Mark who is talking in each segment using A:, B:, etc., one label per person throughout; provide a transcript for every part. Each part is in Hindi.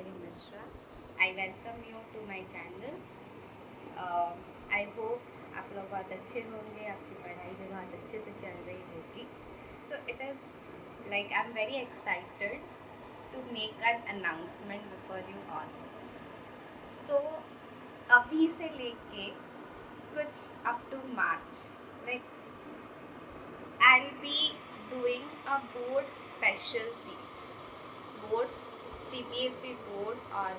A: Maheshwari Mishra. I welcome you to my channel. I hope आप लोग बहुत अच्छे होंगे, आपकी पढ़ाई भी बहुत अच्छे से चल रही होगी. So it is like I'm very excited to make an announcement before you all. So अभी से लेके कुछ up to March, like I'll be doing a board special series. Boards, CPSC boards or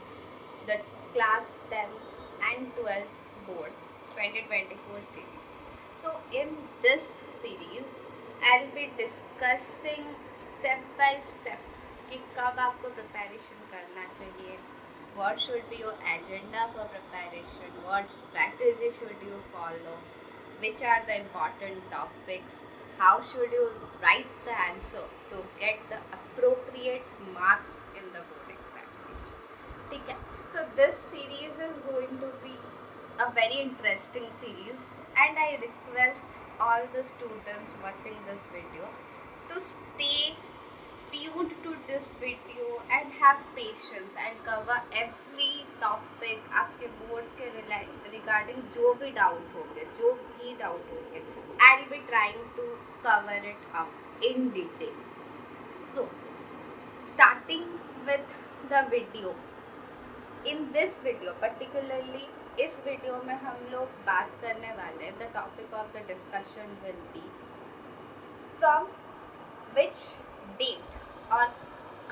A: the class 10th and 12th board 2024 series. So in this series I'll be discussing step by step कि कब आपको प्रिपरेशन करना चाहिए, what should be your agenda for preparation, what strategy should you follow, which are the important topics, how should you write the answer to get the appropriate marks in the board examination. ठीक है, so this series is going to be a very interesting series and I request all the students watching this video to stay tuned to this video and have patience and cover every topic आपके boards के regarding जो भी doubt होंगे I'll be trying to cover it up in detail. So starting with the video, in this video particularly इस वीडियो में हम लोग बात करने वाले हैं, the topic of the discussion will be from which date और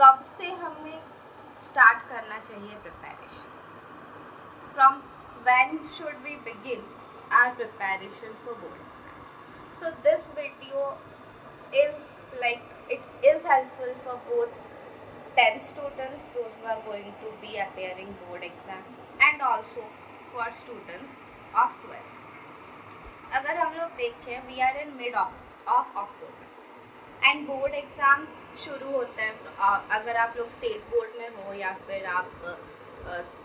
A: कब से हमें स्टार्ट करना चाहिए preparation, from when should we begin our preparation for board exams. So this video is like it is helpful for both 10 students, those who are going to be appearing board exams, and also for students of 12th. अगर हम लोग देखें we are in mid of October and board exams शुरू होते हैं. अगर आप लोग स्टेट बोर्ड में हो या फिर आप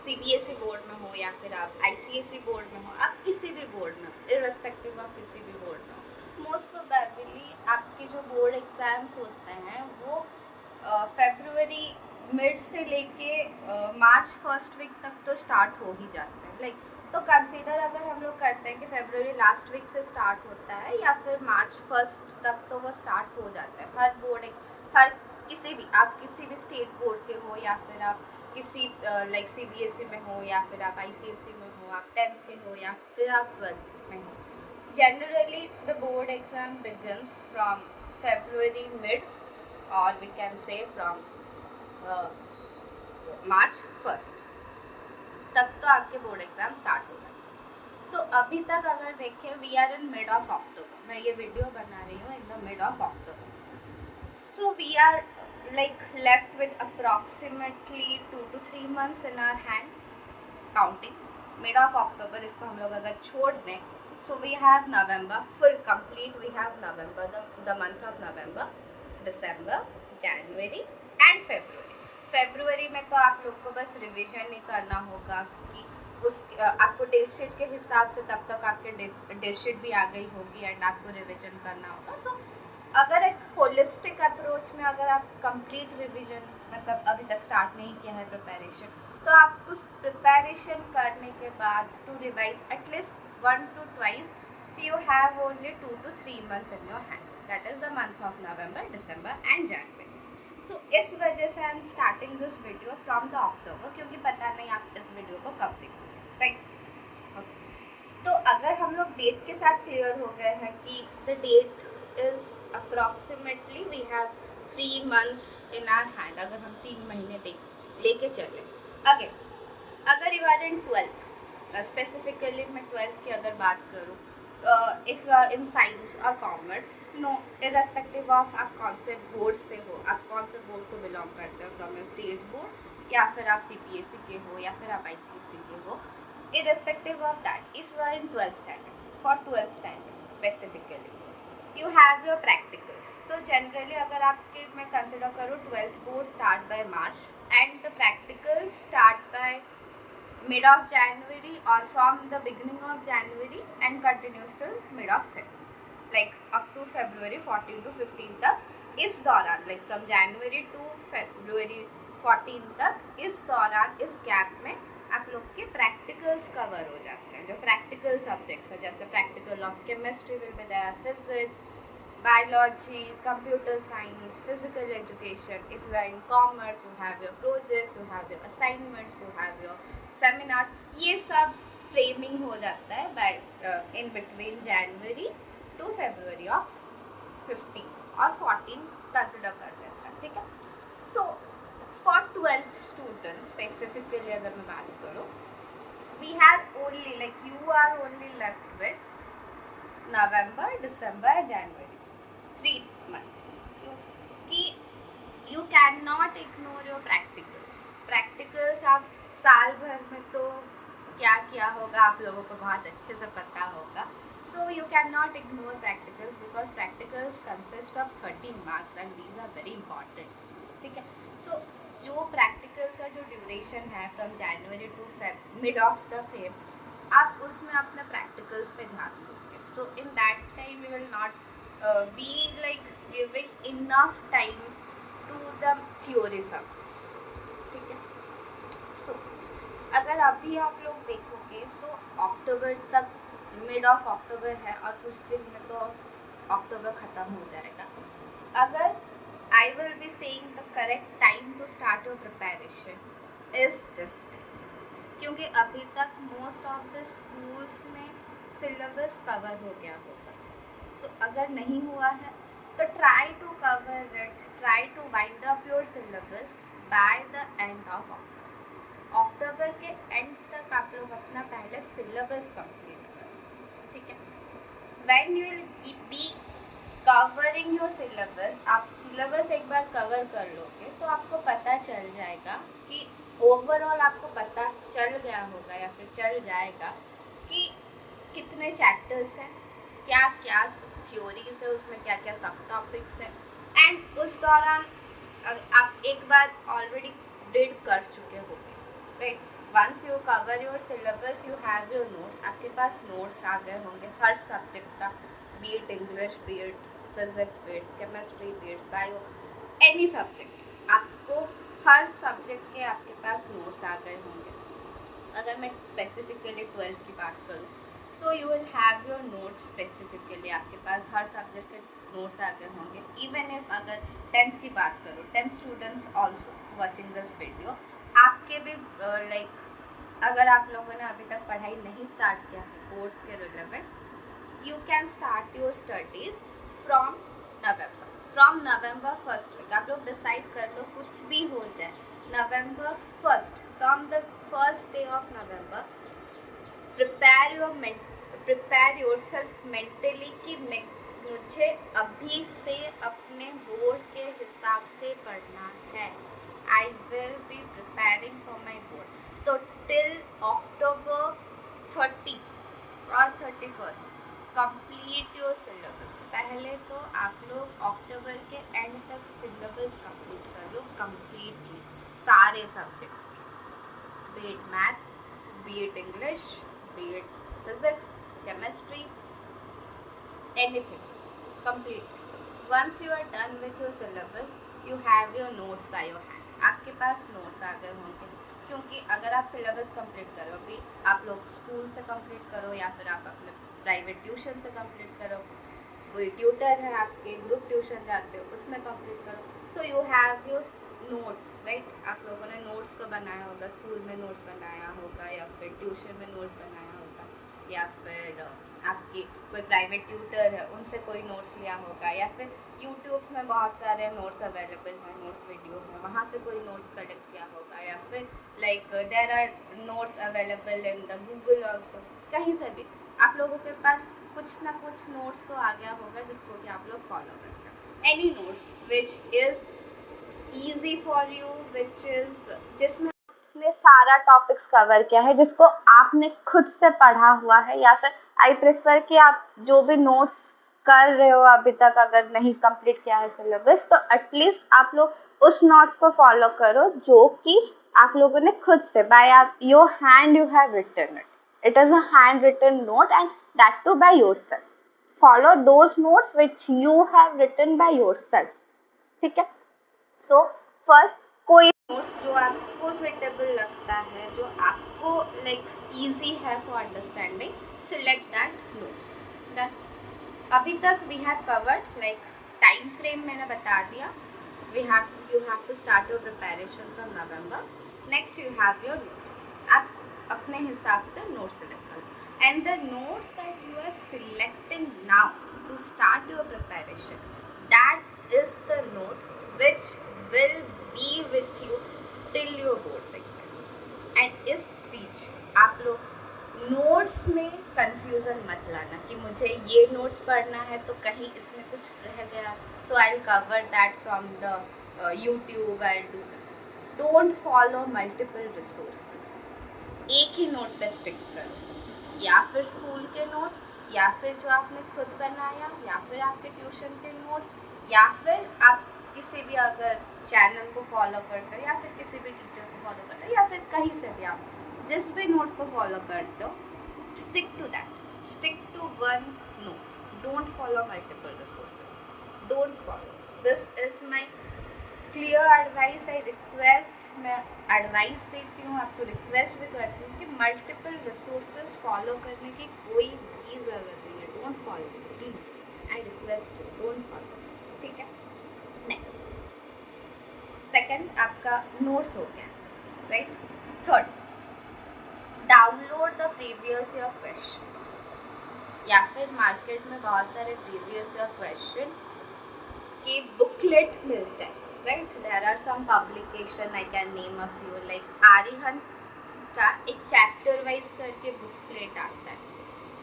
A: CBSE बोर्ड में हो या फिर आप ICSE बोर्ड में हो, आप किसी भी बोर्ड में हो, इररेस्पेक्टिव ऑफ किसी भी बोर्ड में हो, मोस्ट प्रोबेबली आपके जो बोर्ड एग्ज़ाम्स होते हैं वो फेब्रुवरी मिड से लेके मार्च फर्स्ट वीक तक तो स्टार्ट हो ही जाते हैं. लाइक तो कंसीडर अगर हम लोग करते हैं कि फेब्रुवरी लास्ट वीक से स्टार्ट होता है या फिर मार्च फर्स्ट तक तो वो स्टार्ट हो जाता है. हर बोर्ड हर किसी भी आप किसी भी स्टेट बोर्ड के हो या फिर आप किसी लाइक CBSE में हो या फिर आप ICSE में हो, आप 10th के हो या फिर आप 12th में हो, generally the board exam begins from February mid और we can say from March first तक तो आपके बोर्ड एग्ज़ाम स्टार्ट हो जाते हैं. सो अभी तक अगर देखें we are in mid of October, मैं ये वीडियो बना रही हूँ in the mid of October. So we are like left with approximately 2 to 3 months in our hand counting mid of October. इसको हम लोग अगर छोड़ दें, so we have November full complete, we have November, the month of November, December, January and February में तो आप लोग को बस रिविजन ही करना होगा कि उस आपको डेट शीट के हिसाब से तब तक आपके डेट शीट भी आ गई होगी एंड आपको रिविजन करना होगा. सो अगर एक होलिस्टिक अप्रोच में अगर आप कंप्लीट रिवीजन मतलब अभी तक स्टार्ट नहीं किया है प्रिपरेशन, तो आप उस प्रिपरेशन करने के बाद to revise at least 1 to 2 you have only 2 to 3 months in your hand, that is the month of November, December and January. So इस वजह से I am starting this video from the October, क्योंकि पता नहीं आप इस वीडियो को कब देखोगे, राइट. तो अगर हम लोग डेट के साथ क्लियर हो गए हैं कि the date is approximately we have 3 months in our hand, अगर हम 3 महीने लेके चले. अगर you are in 12th, specifically मैं 12th की अगर बात करूँ, if you are in science और कॉमर्स, नो इररेस्पेक्टिव ऑफ आप कौन से बोर्ड से हो, आप कौन से बोर्ड को बिलोंग करते हो, फ्रॉम ए स्टेट बोर्ड या फिर आप CBSE के हो या फिर आप ICSE के हो, irrespective of that, if you are in 12th standard, for 12th standard specifically you have your practicals. तो जनरली अगर आपके मैं कंसिडर करूँ 12th board start by March end the practicals start by mid of January और from the beginning of January and continues till mid of February, like up to February 14 to 15 तक. इस दौरान like from January to February 14 तक इस दौरान इस गैप में आप लोग के प्रैक्टिकल्स कवर हो जाते हैं, जो प्रैक्टिकल सब्जेक्ट्स है, जैसे practical of chemistry will be there, physics, biology, computer science, physical education. If you are in commerce, you have your projects, you have your assignments, you have your seminars. ये सब फ्रेमिंग हो जाता है by in between January to February of 15 और 14 कंसिडर कर देता है, ठीक है. So for 12th students specifically अगर मैं बात करूँ, we have only like you are only left with November, December, January, 3 months. You cannot ignore your practicals. Practicals आप साल भर में तो क्या किया होगा आप लोगों को बहुत अच्छे से पता होगा. So you cannot ignore practicals because practicals consist of 30 marks and these are very important. ठीक है. So जो practical का जो duration है from January to Feb, mid of the Feb, आप उसमें अपने practicals पे ध्यान दोगे. So in that time we will not be like giving enough time to the theory subjects, ठीक है. So अगर अभी आप लोग देखोगे, so अक्टूबर तक, मिड ऑफ अक्टूबर है और कुछ दिन में तो अक्टूबर ख़त्म हो जाएगा. अगर I will be saying the correct time to start your preparation is this time, क्योंकि अभी तक मोस्ट ऑफ द स्कूल्स में सिलेबस कवर हो गया होगा. सो अगर नहीं हुआ है तो try to cover it, try to wind up your syllabus by the end of October. October के एंड तक आप लोग अपना पहले सिलेबस कंप्लीट करें, ठीक है. When you will be covering your syllabus, आप सिलेबस एक बार कवर कर लोगे तो आपको पता चल जाएगा कि ओवरऑल आपको पता चल गया होगा या फिर चल जाएगा कि कितने चैप्टर्स हैं, क्या क्या थ्योरीज है उसमें, क्या क्या सब टॉपिक्स हैं. एंड उस दौरान आप एक बार ऑलरेडी डिड कर चुके होंगे, right. Once you cover your syllabus, you have your notes, आपके पास नोट्स आ गए होंगे हर सब्जेक्ट का, be it English, be it physics, be it chemistry, be it bio, any subject, आपको हर सब्जेक्ट के आपके पास नोट्स आ गए होंगे. अगर मैं स्पेसिफिकली 12th की बात करूँ, so you will have your notes specifically, आपके पास हर सब्जेक्ट के नोट्स आ गए होंगे. इवन इफ अगर 10th की बात करूँ, 10th students also watching this video, आपके भी लाइक अगर आप लोगों ने अभी तक पढ़ाई नहीं स्टार्ट किया है बोर्ड्स के relevant, you can start your studies from November. From November first week आप लोग डिसाइड कर लो, कुछ भी हो जाए, November first, from the first day of November prepare yourself mentally कि मुझे अभी से अपने बोर्ड के हिसाब से पढ़ना है. I will be preparing for my board. तो टिल अक्टूबर 30 और 31 कंप्लीट योर सिलेबस. पहले तो आप लोग अक्टूबर के एंड तक सिलेबस कंप्लीट कर लो कंप्लीटली, सारे subjects, B it maths, B it English, be it physics, chemistry, anything, complete. Once you are done with your syllabus, you have your notes by your hand. आपके पास नोट्स आ गए होंगे, क्योंकि अगर आप सिलेबस कंप्लीट करो, भी आप लोग स्कूल से कंप्लीट करो या फिर आप अपने प्राइवेट ट्यूशन से कंप्लीट करो, कोई ट्यूटर है आपके, ग्रुप ट्यूशन जाते हो उसमें कंप्लीट करो. So you have your notes, right. आप लोगों ने नोट्स को बनाया होगा, स्कूल में नोट्स बनाया होगा या फिर ट्यूशन में नोट्स बनाया होगा, या फिर आपकी कोई प्राइवेट ट्यूटर है उनसे कोई नोट्स लिया होगा, या फिर यूट्यूब में बहुत सारे नोट्स अवेलेबल हैं, नोट्स वीडियो हैं, वहाँ से कोई नोट्स कलेक्ट किया होगा, या फिर like there are notes available in the Google also. कहीं से भी आप लोगों के पास कुछ ना कुछ नोट्स तो आ गया होगा जिसको कि आप लोग फॉलो करते हैं. Any notes which is easy for you, which is जिसमें आपने सारा टॉपिक्स कवर किया है, जिसको आपने खुद से पढ़ा हुआ है, या फिर आई प्रेफर कि आप जो भी नोट्स कर रहे हो अभी तक अगर नहीं कंप्लीट किया है सिलेबस, तो एटलीस्ट आप लोग उस नोट्स को फॉलो करो जो कि आप लोगों ने खुद से by your hand you have written it. It is a hand written note and that too by yourself. Follow those notes which you have written by yourself, ठीक है. सो फर्स्ट कोई नोट्स जो आपको सुइटेबल लगता है, जो आपको लाइक इजी है for understanding, select that notes. अभी तक we have covered like time frame मैंने बता दिया। You have to start your preparation from November. Next you have your notes. आप अपने हिसाब से नोट्स सिलेक्ट करो and the notes that you are selecting now to start your preparation, that is the note which will be with you till your boards exam। and इस बीच आप लोग नोट्स में कंफ्यूजन मत लाना कि मुझे ये नोट्स पढ़ना है तो कहीं इसमें कुछ रह गया, so I will cover that from the YouTube. I do don't follow multiple resources. एक ही नोट पे स्टिक करो, या फिर स्कूल के नोट्स, या फिर जो आपने खुद बनाया, या फिर आपके ट्यूशन के नोट्स, या फिर आप किसी भी अगर चैनल को फॉलो करते हो, या फिर किसी भी टीचर को फॉलो करते हो, या फिर कहीं से भी आप जिस भी नोट को फॉलो करते हो, stick to that, stick to one note. Don't follow multiple resources, don't follow. This is my clear advice. I request, मैं एडवाइस देती हूँ, आपको रिक्वेस्ट भी करती हूँ कि मल्टीपल रिसोर्सेज फॉलो करने की कोई भी ज़रूरत नहीं है। Don't follow, please, I request you, don't follow, ठीक है। नेक्स्ट, सेकंड आपका नोट्स हो गया, right. Third, download the previous year question, या फिर मार्केट में बहुत सारे प्रीवियस ईयर क्वेश्चन के बुकलेट मिलते हैं, right. There are some publication, I can name a few, like Arihant का एक चैप्टर वाइज करके बुकलेट आता है,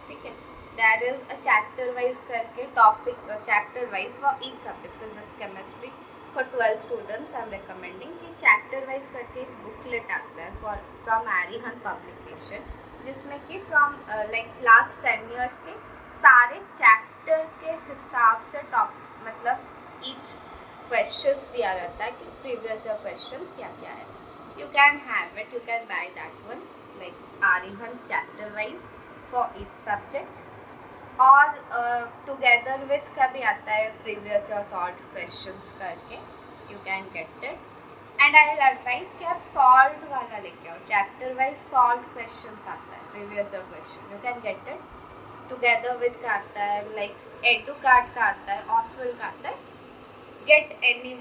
A: ठीक है। There is a chapter wise करके topic, chapter wise for each subject, physics, chemistry, for 12 students I am recommending कि चैप्टर वाइज करके एक बुकलेट आता है फॉर फ्रॉम आर्यहंत पब्लिकेशन, जिसमें कि फ्रॉम लाइक लास्ट 10 ईयर्स के सारे चैप्टर के हिसाब से टॉप मतलब ईच क्वेश्चंस दिया रहता है कि प्रीवियस ईयर क्वेश्चंस क्या क्या है। You can have it, you can buy that one, like Arihant chapter wise for each subject. और टुगेदर विथ का भी आता है प्रीवियस ईयर सॉल्व क्वेश्चंस करके, you can get it. And I will advice कि आप सॉल्व वाला लेके आओ, चैप्टर वाइज सॉल्व क्वेश्चंस आता है, previous year question, you can get it. Together with का आता है, लाइक एडुकार्ड का आता है, ऑसवेल का आता है। Get any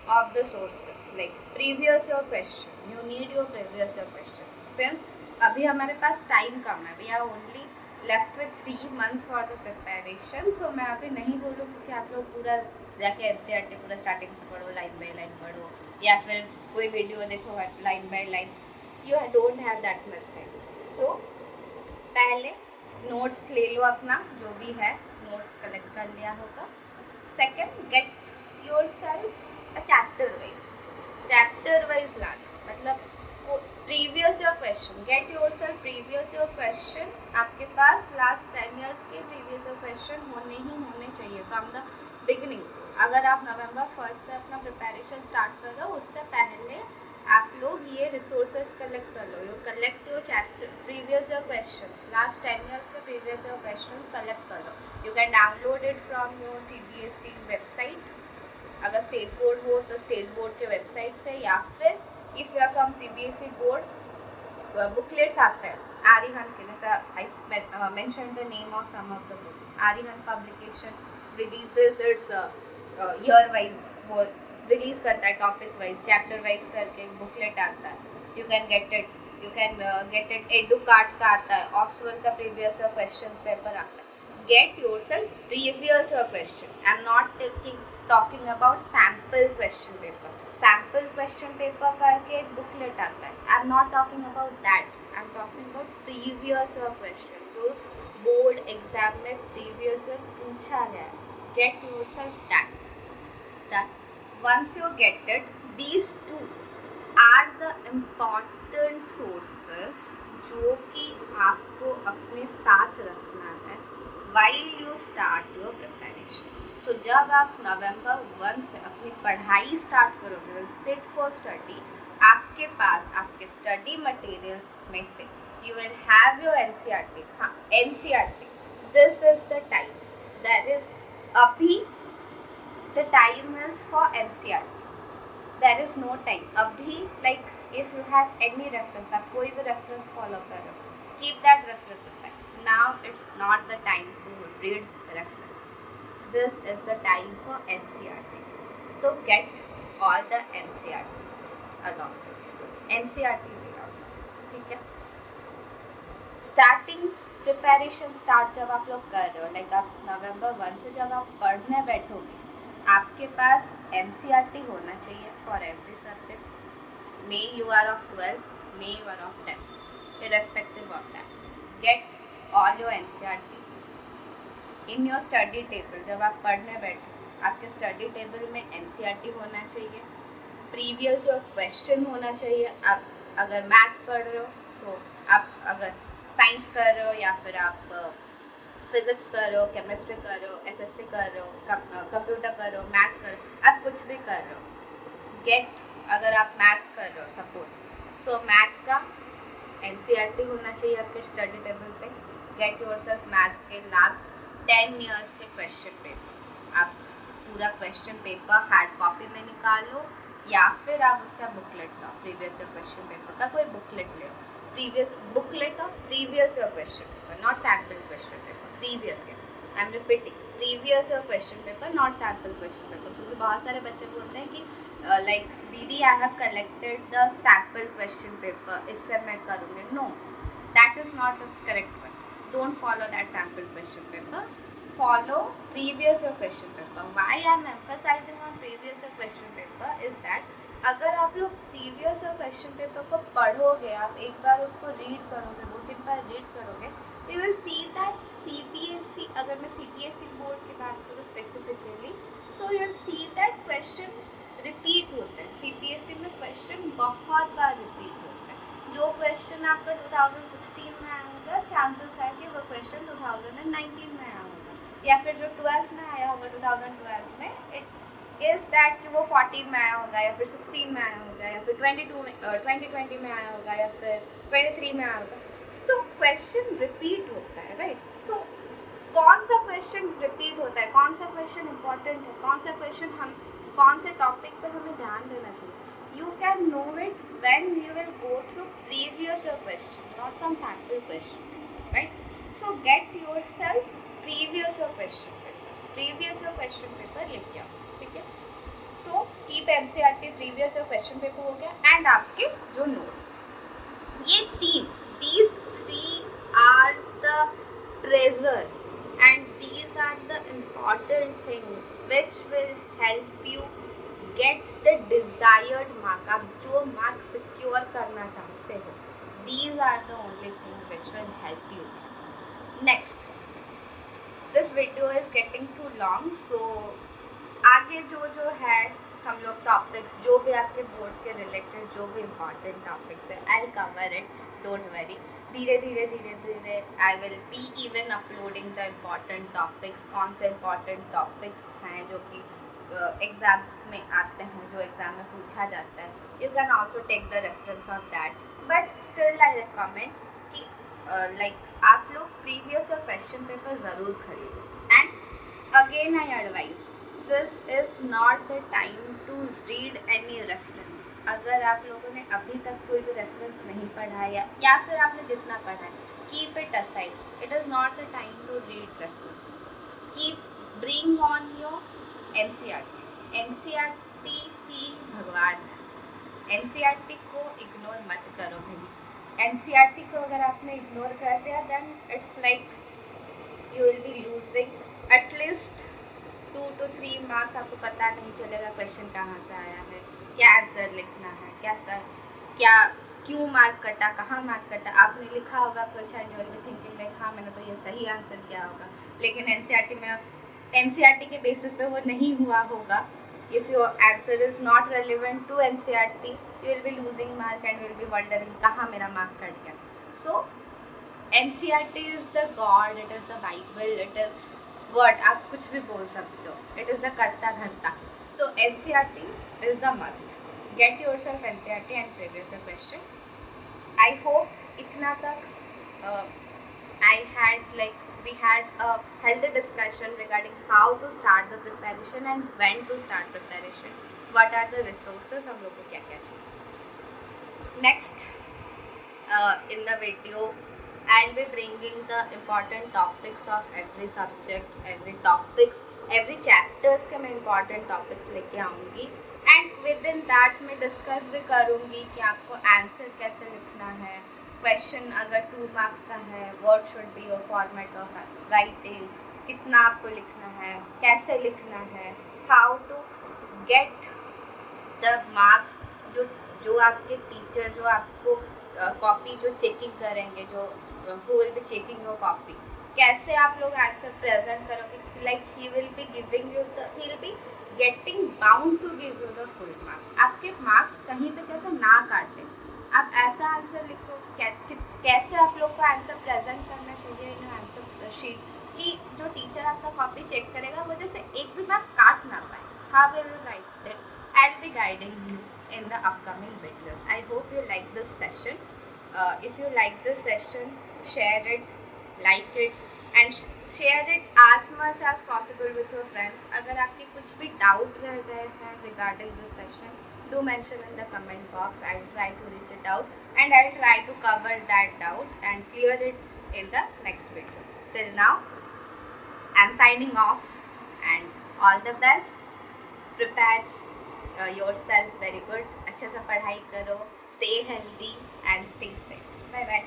A: of the sources, like previous year question, you need your previous year question. Since अभी हमारे पास टाइम कम है, we are only left with 3 months for the preparation, so मैं अभी नहीं बोलूँगी कि आप लोग पूरा जाके NCERT पूरा स्टार्टिंग से पढ़ो, लाइन बाय लाइन पढ़ो, या फिर कोई वीडियो देखो line by line. You don't have that much time. So पहले नोट्स ले लो अपना, जो भी है नोट्स कलेक्ट कर लिया होगा। Second, get your self a chapter wise लाना, मतलब previous year question, gate yourself previous year question. आपके पास लास्ट 10 ईयर्स के प्रीवियस ईयर क्वेश्चन होने चाहिए फ्रॉम द बिगिनिंग। अगर आप नवंबर 1 से अपना प्रिपरेशन स्टार्ट कर रहे हो, उससे पहले आप लोग ये रिसोर्सेज कलेक्ट कर लो। You collect your chapter previous year question, last 10 years के प्रीवियस ईयर क्वेश्चन कलेक्ट कर लो। You can download it from your CBSE website, अगर स्टेट बोर्ड हो तो स्टेट बोर्ड के वेबसाइट से, या फिर if you are from CBSE board, booklets आते हैं आर्यहंत के, जैसा I mention the name of some of the books. Arihant publication releases its year wise, वो रिलीज करता है टॉपिक वाइज, चैप्टर वाइज करके बुकलेट आता है, you can get it. You can get it, Educart का आता है, ऑसवेल का प्रीवियस ईयर क्वेश्चन पेपर आता है। Get yourself previous year question, I am not talking about sample question paper. Sample question paper करके एक बुकलेट आता है, I am not talking about that, I am talking about previous year question, जो बोर्ड एग्जाम में प्रीवियस ईयर पूछा गया है। Get yourself that once you get it, these two are the important sources जो कि आपको अपने साथ रखना है while you start your preparation। सो जब आप नवंबर 1 से अपनी पढ़ाई स्टार्ट करोगे, सिट फॉर स्टडी, आपके पास आपके स्टडी मटेरियल्स में से you will have your NCERT। हाँ, NCERT, this is the time, that is अभी the time is for NCERT। There is no time अभी. Like if you have any reference, आप कोई भी रेफरेंस फॉलो कर रहे हो, keep that reference aside. Now it's not the time to read reference. This is the time for NCERTs. So get all the NCERTs along. NCERT ले आओ, ठीक है. स्टार्टिंग प्रिपरेशन स्टार्ट जब आप लोग कर रहे हो, लाइक आप नवंबर 1 से जब आप पढ़ने बैठोगे, आपके पास NCERT होना चाहिए for every subject. May you are of 12th, may you are of 10th, irrespective of that, get all your NCERT in your study table. जब आप पढ़ने बैठो, आपके स्टडी टेबल में NCERT होना चाहिए. प्रीवियस योर क्वेश्चन होना चाहिए. आप अगर मैथ्स पढ़ रहे हो तो आप अगर साइंस कर रहे हो या फिर आप फिजिक्स कर रहे हो, केमिस्ट्री कर रहे हो, SST कर रहे हो, कंप्यूटर कर रहे हो, मैथ्स कर रहे हो, आप कुछ भी कर रहे हो, गेट. अगर आप मैथ्स कर रहे हो सपोज, सो मैथ का NCERT होना चाहिए आपके स्टडी टेबल पे. गेट योरसेल्फ मैथ्स के लास्ट 10 years के क्वेश्चन पेपर. आप पूरा क्वेश्चन पेपर हार्ड कॉपी में निकालो या फिर आप उसका बुकलेट लो. प्रीवियस ईयर क्वेश्चन पेपर का कोई बुकलेट ले. Previous booklet of previous year question paper, not sample question paper. Previous year, I am repeating, previous year question paper, not sample question paper. क्योंकि बहुत सारे बच्चे बोलते हैं कि लाइक दीदी I have collected the sample question paper, इससे मैं करूँगी. No, that is not the correct one. Don't follow that sample question paper. Follow previous year question paper. Why I am emphasizing on previous year question paper is that अगर आप लोग प्रीवियस ईयर क्वेश्चन पेपर को पढ़ोगे, आप एक बार उसको रीड करोगे, 2-3 बार रीड करोगे, you will see that CPSC, अगर मैं CPSC बोर्ड की बात करूँ specifically, so you will see that question repeat होते हैं. CPSC में क्वेश्चन बहुत बार रिपीट होते हैं. जो क्वेश्चन आपका 2016 में आया होगा, चांसेस है कि वो क्वेश्चन 2019 में आया होगा, या फिर जो 12th में आया होगा 2012 में, इट इज़ दैट कि वो 14 में आया होगा या फिर 16 में आया होगा या फिर 2020 में आया होगा या फिर 23 में आया होगा. तो क्वेश्चन रिपीट होता है, राइट. सो कौन सा क्वेश्चन रिपीट होता है, कौन सा क्वेश्चन इंपॉर्टेंट है, कौन सा क्वेश्चन हम कौन से टॉपिक पर हमें ध्यान देना चाहिए, you can know it when you will go through previous year question, not from sample question, right? So get yourself previous year question paper. Previous year question paper लेके आओ, ठीक है. So keep NCERT previous year question paper हो गया, and आपके जो notes, ये तीन, these three are the treasure and these are the important thing which will help you get the desired mark. आप जो mark secure करना चाहते हो, these are the only thing which will help you. Next, this video is getting too long, so आगे जो है हम लोग टॉपिक्स, जो भी आपके बोर्ड के रिलेटेड जो भी इम्पॉर्टेंट टॉपिक्स है, आई will cover it, don't worry. धीरे धीरे I will be even uploading the important topics. कौन से इम्पॉर्टेंट टॉपिक्स हैं जो कि एग्ज़ाम्स में आते हैं, जो एग्ज़ाम में पूछा जाता है. You can also take the reference of that, but still I recommend कि लाइक आप लोग प्रीवियस क्वेश्चन पेपर ज़रूर खरीदो. And again I advise, this is not the time to read any reference. अगर आप लोगों ने अभी तक कोई भी रेफरेंस नहीं पढ़ा है या फिर आपने जितना पढ़ा है, keep it aside. It is not the time to read reference. Keep bring on your NCERT. NCERT ही भगवान है. NCERT को इग्नोर मत करो भाई. NCERT को अगर आपने इग्नोर कर दिया, then it's like you will be losing at least 2 to 3 marks. आपको पता नहीं चलेगा क्वेश्चन कहाँ से आया है, क्या आंसर लिखना है, क्या क्यों मार्क कटा, कहाँ मार्क कटा. आपने लिखा होगा question, you will be thinking like हाँ मैंने तो ये सही आंसर किया होगा, लेकिन NCERT के बेसिस पे वो नहीं हुआ होगा. If your answer is not relevant to NCERT, you will be losing mark and will be wondering कहाँ मेरा मार्क कट गया. So NCERT is the god, it is the Bible, it is word, आप कुछ भी बोल सकते हो. इट इज़ द करता धरता. सो NCERT is the must. Get yourself NCERT and previous year question. I hope इतना तक we had a healthy discussion regarding how to start the preparation and when to start preparation, what are the resources हम लोग को क्या क्या चाहिए. Next in the video I'll be bringing the important topics of every subject, every topics, every chapters के मैं important topics लेके आऊँगी and within that मैं discuss भी करूँगी कि आपको answer कैसे लिखना है. Question अगर 2 marks का है, what should be your format of writing, कितना आपको लिखना है, कैसे लिखना है, how to get the marks, जो आपके टीचर जो आपको कॉपी जो चेकिंग करेंगे, जो who will be checking your copy, कैसे आप लोग आंसर प्रेजेंट करोगे. Like he will be giving you the, he will be getting bound to give you the full marks. आपके मार्क्स कहीं पे कैसे ना काटें. आप ऐसा आंसर लिखो, कैसे आप लोग को आंसर प्रेजेंट करना चाहिए इन आंसर शीट कि जो टीचर आपका कॉपी चेक करेगा वो जैसे एक भी मार्क काट ना पाए. How will you right that? I'll be guiding you in the upcoming videos. I hope you like this session. If you like this session, share it, like it, and share it as much as possible with your friends. अगर आपके कुछ भी doubt रह गए हैं regarding this session, do mention in the comment box. I'll try to reach it out and I'll try to cover that doubt and clear it in the next video. Till now, I'm signing off and all the best. Prepare yourself very good. अच्छे से पढ़ाई करो. Stay healthy and stay safe. Bye bye.